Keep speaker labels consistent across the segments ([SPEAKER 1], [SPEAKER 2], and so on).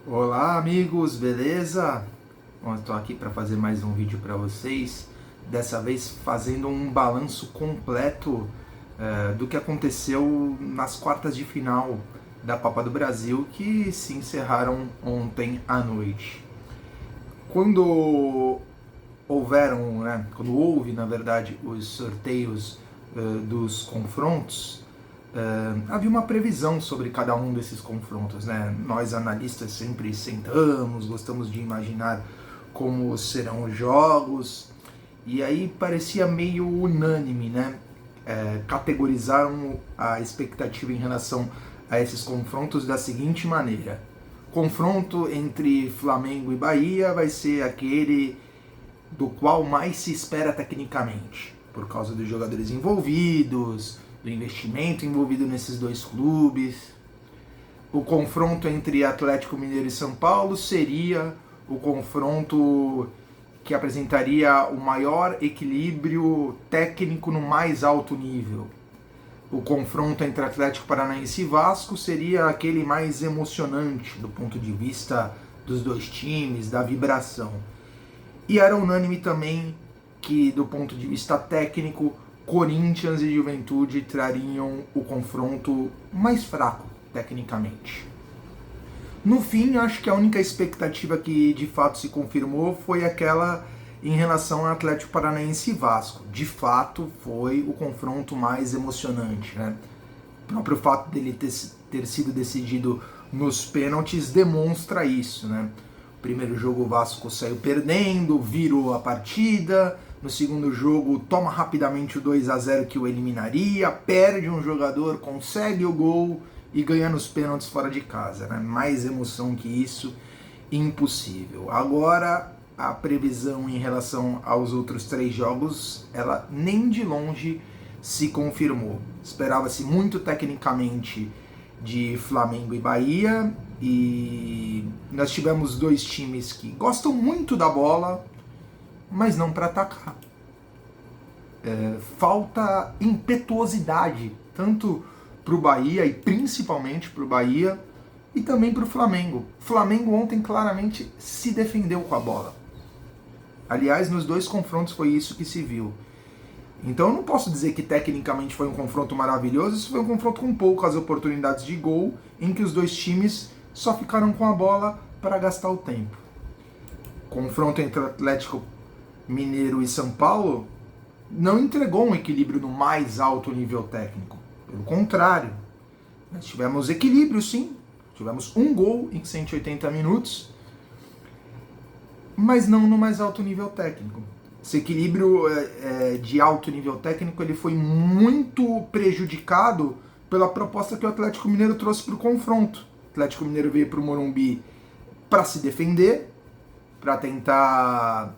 [SPEAKER 1] Olá amigos, beleza? Bom, estou aqui para fazer mais um vídeo para vocês, dessa vez fazendo um balanço completo do que aconteceu nas quartas de final da Copa do Brasil, que se encerraram ontem à noite. Quando quando houve na verdade os sorteios dos confrontos, havia uma previsão sobre cada um desses confrontos, né? Nós analistas sempre sentamos, gostamos de imaginar como serão os jogos, e aí parecia meio unânime, né? Categorizaram a expectativa em relação a esses confrontos da seguinte maneira: confronto entre Flamengo e Bahia vai ser aquele do qual mais se espera tecnicamente, por causa dos jogadores envolvidos, do investimento envolvido nesses dois clubes. O confronto entre Atlético Mineiro e São Paulo seria o confronto que apresentaria o maior equilíbrio técnico no mais alto nível. O confronto entre Atlético Paranaense e Vasco seria aquele mais emocionante do ponto de vista dos dois times, da vibração. E era unânime também que, do ponto de vista técnico, Corinthians e Juventude trariam o confronto mais fraco, tecnicamente. No fim, acho que a única expectativa que de fato se confirmou foi aquela em relação ao Atlético Paranaense e Vasco. De fato, foi o confronto mais emocionante, né? O próprio fato dele ter sido decidido nos pênaltis demonstra isso, né? No primeiro jogo o Vasco saiu perdendo, virou a partida. No segundo jogo toma rapidamente o 2-0 que o eliminaria, perde um jogador, consegue o gol e ganha nos pênaltis fora de casa, né? Mais emoção que isso, impossível. Agora, a previsão em relação aos outros três jogos, ela nem de longe se confirmou. Esperava-se muito tecnicamente de Flamengo e Bahia, e nós tivemos dois times que gostam muito da bola, mas não para atacar. Falta impetuosidade, tanto para o Bahia e principalmente para o Bahia, e também para o Flamengo. O Flamengo ontem claramente se defendeu com a bola. Aliás, nos dois confrontos foi isso que se viu. Então eu não posso dizer que tecnicamente foi um confronto maravilhoso, isso foi um confronto com poucas oportunidades de gol, em que os dois times só ficaram com a bola para gastar o tempo. Confronto entre Atlético Mineiro e São Paulo não entregou um equilíbrio no mais alto nível técnico. Pelo contrário, nós tivemos equilíbrio sim, tivemos um gol em 180 minutos, mas não no mais alto nível técnico. Esse equilíbrio de alto nível técnico ele foi muito prejudicado pela proposta que o Atlético Mineiro trouxe para o confronto. O Atlético Mineiro veio para o Morumbi para se defender, para tentar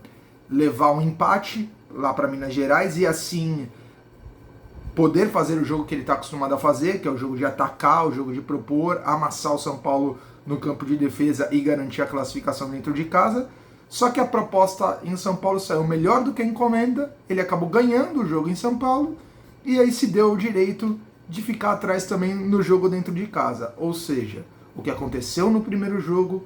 [SPEAKER 1] levar um empate lá para Minas Gerais e assim poder fazer o jogo que ele está acostumado a fazer, que é o jogo de atacar, o jogo de propor, amassar o São Paulo no campo de defesa e garantir a classificação dentro de casa. Só que a proposta em São Paulo saiu melhor do que a encomenda, ele acabou ganhando o jogo em São Paulo e aí se deu o direito de ficar atrás também no jogo dentro de casa. Ou seja, o que aconteceu no primeiro jogo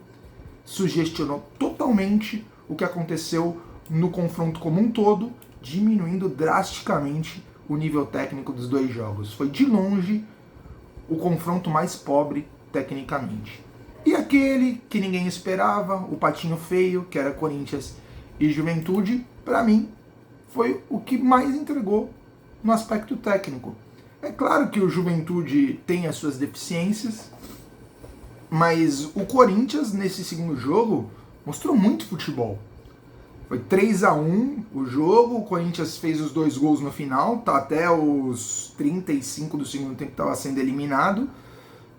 [SPEAKER 1] sugestionou totalmente o que aconteceu no confronto como um todo, diminuindo drasticamente o nível técnico dos dois jogos. Foi de longe o confronto mais pobre tecnicamente. E aquele que ninguém esperava, o patinho feio, que era Corinthians e Juventude, para mim foi o que mais entregou no aspecto técnico. É claro que o Juventude tem as suas deficiências, mas o Corinthians nesse segundo jogo mostrou muito futebol. Foi 3-1 o jogo, o Corinthians fez os dois gols no final, tá até os 35 do segundo tempo estava sendo eliminado,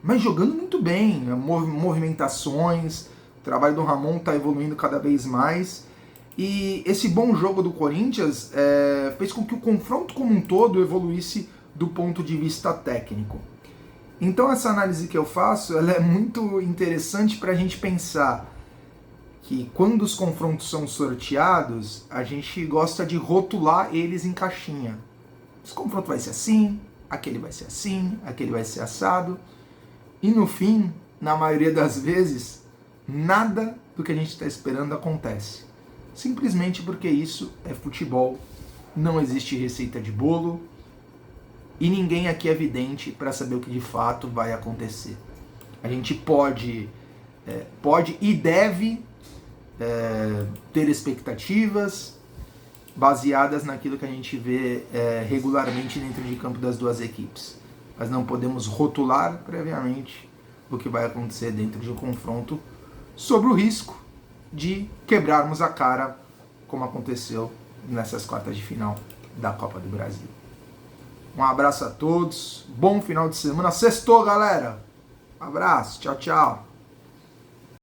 [SPEAKER 1] mas jogando muito bem, movimentações, o trabalho do Ramon está evoluindo cada vez mais, e esse bom jogo do Corinthians fez com que o confronto como um todo evoluísse do ponto de vista técnico. Então essa análise que eu faço ela é muito interessante para a gente pensar que quando os confrontos são sorteados, a gente gosta de rotular eles em caixinha. Esse confronto vai ser assim, aquele vai ser assim, aquele vai ser assado. E no fim, na maioria das vezes, nada do que a gente está esperando acontece. Simplesmente porque isso é futebol, não existe receita de bolo e ninguém aqui é vidente para saber o que de fato vai acontecer. A gente pode e deve ter expectativas baseadas naquilo que a gente vê regularmente dentro de campo das duas equipes. Mas não podemos rotular previamente o que vai acontecer dentro de um confronto sob o risco de quebrarmos a cara, como aconteceu nessas quartas de final da Copa do Brasil. Um abraço a todos, bom final de semana, sextou, galera! Abraço, tchau, tchau!